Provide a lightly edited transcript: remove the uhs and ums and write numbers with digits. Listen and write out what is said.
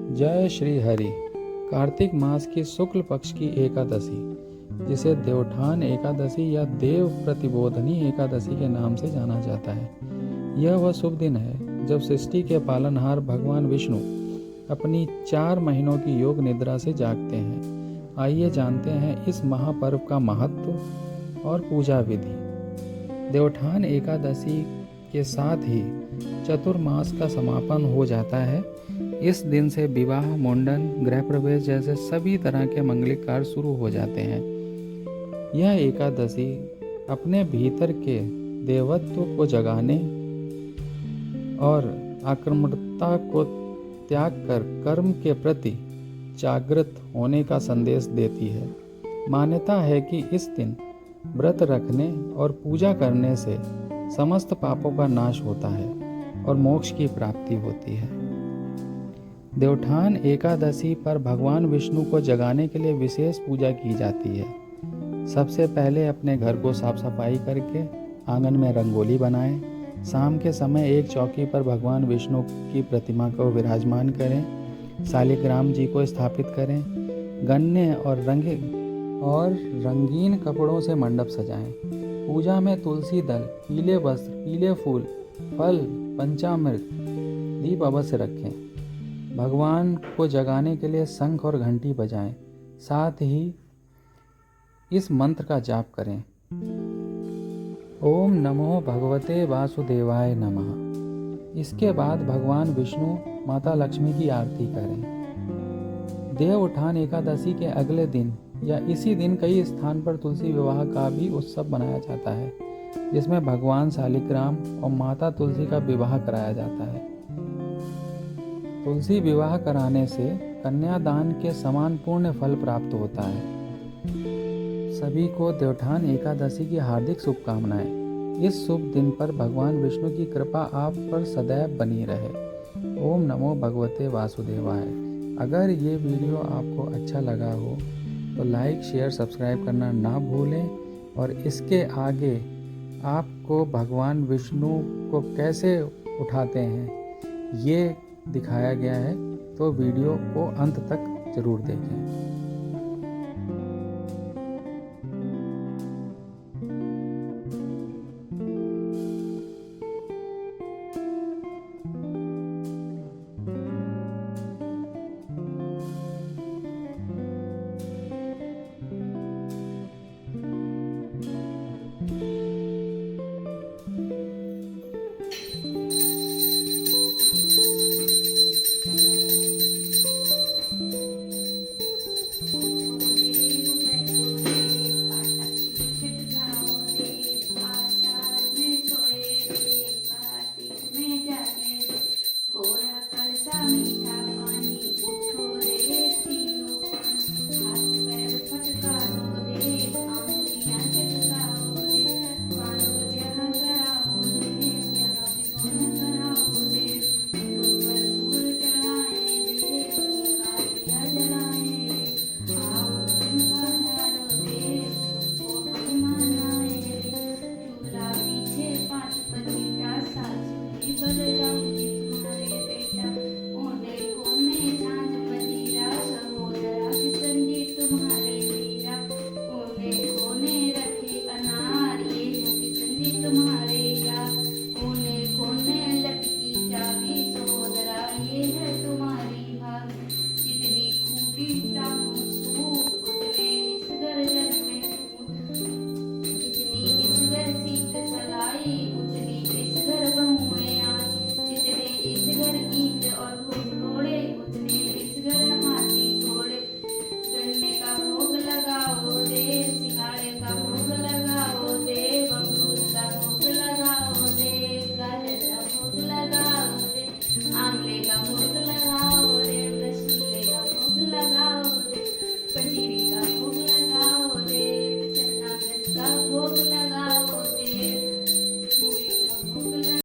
जय श्री हरि। कार्तिक मास की शुक्ल पक्ष की एकादशी, जिसे देवोत्थान एकादशी या देव प्रतिबोधनी एकादशी के नाम से जाना जाता है। यह वह शुभ दिन है जब सृष्टि के पालनहार भगवान विष्णु अपनी 4 महीनों की योग निद्रा से जागते हैं। आइए जानते हैं इस महापर्व का महत्व और पूजा विधि। देवोत्थान एकादशी के साथ ही चतुर्मास का समापन हो जाता है। इस दिन से विवाह, मुंडन, गृह प्रवेश जैसे सभी तरह के मंगलिक कार्य शुरू हो जाते हैं। यह एकादशी अपने भीतर के देवत्व को जगाने और आक्रमणता को त्याग कर कर्म के प्रति जागृत होने का संदेश देती है। मान्यता है कि इस दिन व्रत रखने और पूजा करने से समस्त पापों का नाश होता है और मोक्ष की प्राप्ति होती है। देवोत्थान एकादशी पर भगवान विष्णु को जगाने के लिए विशेष पूजा की जाती है। सबसे पहले अपने घर को साफ सफाई करके आंगन में रंगोली बनाएं। शाम के समय एक चौकी पर भगवान विष्णु की प्रतिमा को विराजमान करें। शालिग्राम जी को स्थापित करें। गन्ने और रंगीन कपड़ों से मंडप सजाएं। पूजा में तुलसी दल, पीले वस्त्र, पीले फूल, फल, पंचामृत, दीप अवश्य रखें। भगवान को जगाने के लिए शंख और घंटी बजाएं। साथ ही इस मंत्र का जाप करें, ओम नमो भगवते वासुदेवाय नमः। इसके बाद भगवान विष्णु, माता लक्ष्मी की आरती करें। देवोत्थान एकादशी के अगले दिन या इसी दिन कई स्थान पर तुलसी विवाह का भी उत्सव मनाया जाता है, जिसमें भगवान शालिग्राम और माता तुलसी का विवाह कराया जाता है। तुलसी विवाह कराने से कन्यादान के समान पुण्य फल प्राप्त होता है। सभी को देवोत्थान एकादशी की हार्दिक शुभकामनाएं। इस शुभ दिन पर भगवान विष्णु की कृपा आप पर सदैव बनी रहे। ओम नमो भगवते वासुदेवाय। अगर ये वीडियो आपको अच्छा लगा हो तो लाइक, शेयर, सब्सक्राइब करना ना भूलें। और इसके आगे आपको भगवान विष्णु को कैसे उठाते हैं ये दिखाया गया है, तो वीडियो को अंत तक जरूर देखें।